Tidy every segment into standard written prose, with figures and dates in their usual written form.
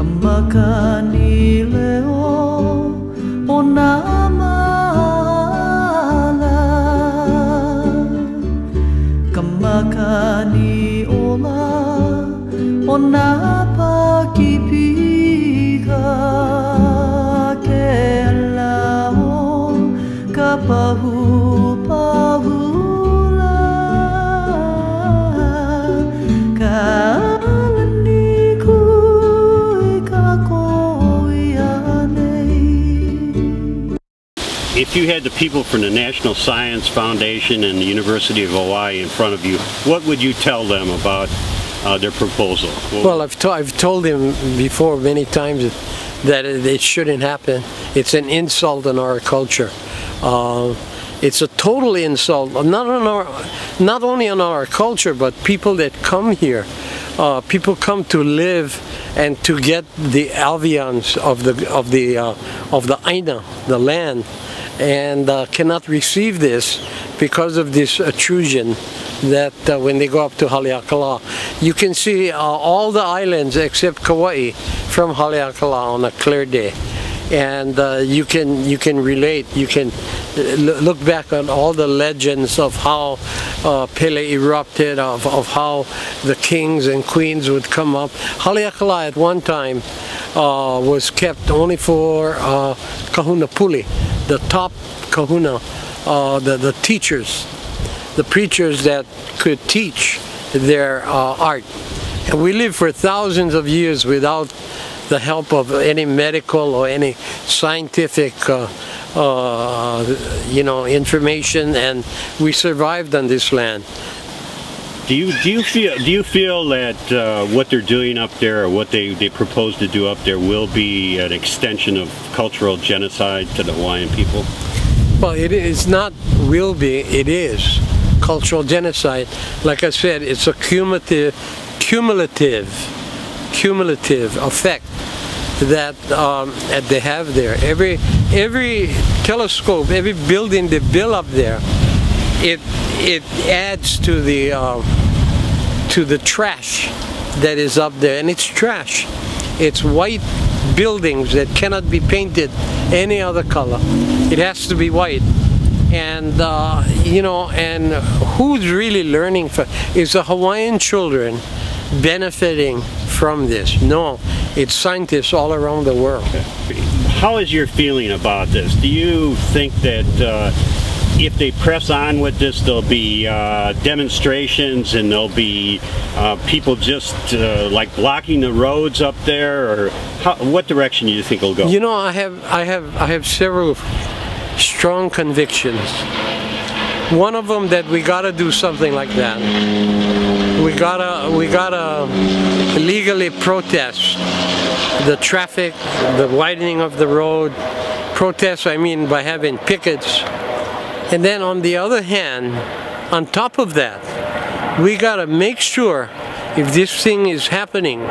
makani leo o nā mala ka makani ola o nā pakipika ke lao ka pahu pahula ka If you had the people from the National Science Foundation and the University of Hawaii in front of you, what would you tell them about their proposal? Well, I've told them before many times that it shouldn't happen. It's an insult on our culture. It's a total insult, not only on our culture, but people that come here. People come to live and to get the alveons of the Aina, the land, and cannot receive this because of this intrusion that when they go up to Haleakala. You can see all the islands except Kauai from Haleakala on a clear day. And you can relate, you can look back on all the legends of how Pele erupted, of how the kings and queens would come up. Haleakala at one time was kept only for kahuna puli, the top kahuna, the teachers, the preachers that could teach their art. And we lived for thousands of years without the help of any medical or any scientific information, and we survived on this land. Do you feel that what they're doing up there, or what they propose to do up there, will be an extension of cultural genocide to the Hawaiian people? Well, it is not will be, it is cultural genocide. Like I said, it's a cumulative effect that they have there. Every telescope, every building they build up there, it adds to the trash that is up there, and it's trash. It's white buildings that cannot be painted any other color. It has to be white. And and who's really learning from? Is the Hawaiian children benefiting from this? No, it's scientists all around the world. How is your feeling about this? Do you think that if they press on with this, there'll be demonstrations, and there'll be people just like blocking the roads up there, or what direction do you think it'll go? You know, I have several strong convictions. One of them, that we gotta do something like that. We gotta legally protest the traffic, the widening of the road. Protest, I mean, by having pickets. And then on the other hand, on top of that, we gotta make sure, if this thing is happening,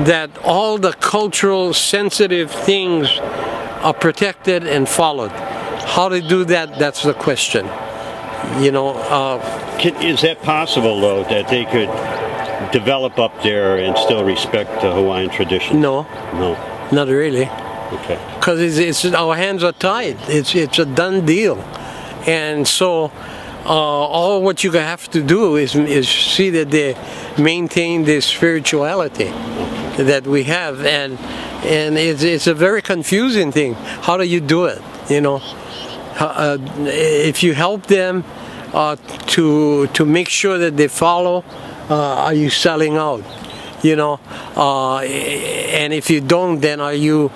that all the cultural sensitive things are protected and followed. How to do that, that's the question. You know, is that possible, though, that they could develop up there and still respect the Hawaiian tradition? No. No. Not really. Okay. Because it's our hands are tied. It's a done deal. And so all what you have to do is see that they maintain this spirituality that we have, and it's a very confusing thing. How do you do it? You know, if you help them to make sure that they follow, are you selling out? You know, and if you don't, then are you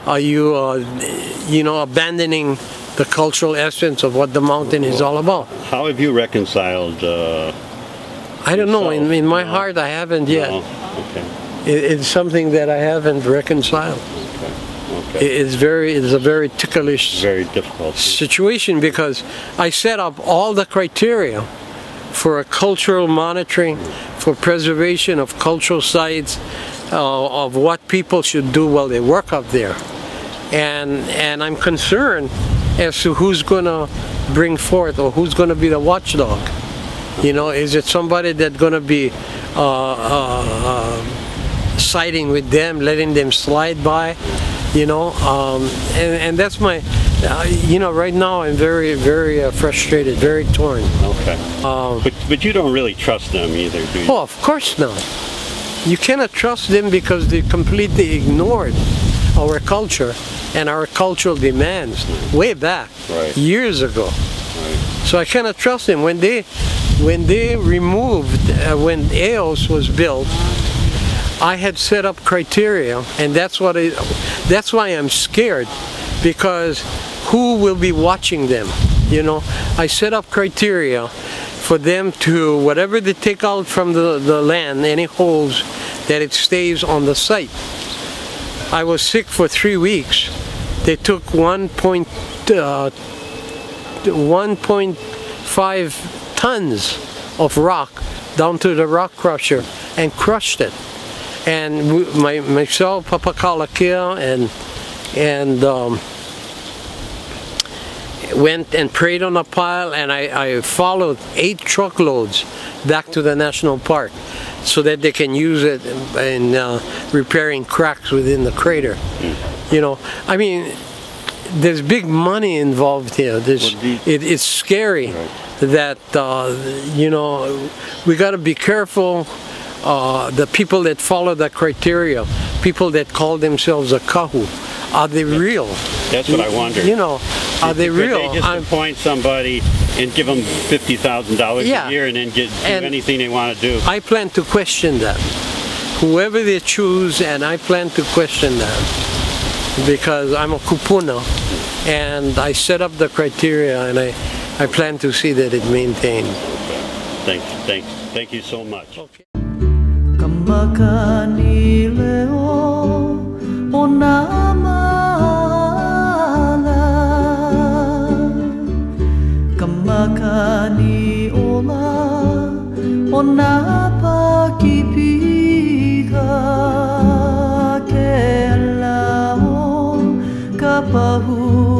abandoning the cultural essence of what the mountain is all about? How have you reconciled? I don't know. In my heart, I haven't yet. No. Okay. It's something that I haven't reconciled. Okay. It's a very ticklish, very difficult situation, because I set up all the criteria for a cultural monitoring, for preservation of cultural sites, of what people should do while they work up there, and I'm concerned as to who's going to bring forth, or who's going to be the watchdog. You know, is it somebody that's going to be siding with them, letting them slide by, you know, and that's my, you know, right now I'm very, very frustrated, very torn. Okay. But you don't really trust them either, do you? Oh, of course not. You cannot trust them because they completely ignored our culture and our cultural demands way back, years ago. So I cannot trust them. When they removed, when EOS was built, I had set up criteria, and that's why I'm scared, because who will be watching them? You know, I set up criteria for them to, whatever they take out from the land, any holes, that it stays on the site. I was sick for 3 weeks. They took 1.5 tons of rock down to the rock crusher and crushed it. And myself, Papa Kalakia, and went and prayed on a pile, and I followed 8 truckloads back to the national park so that they can use it in repairing cracks within the crater. You know, I mean, there's big money involved here. It's scary that, you know, we got to be careful. The people that follow the criteria, people that call themselves a kahu, are they real? That's what I wonder. You know, are they real? Could they just appoint somebody and give them $50,000 a year and then do anything they want to do? I plan to question that. Whoever they choose, and I plan to question that. Because I'm a kupuna, and I set up the criteria, and I plan to see that it maintained. Thank you so much. Okay. Kamakani leo o nā mala, kamakani ola o nā pakipika, ke lao ka pahu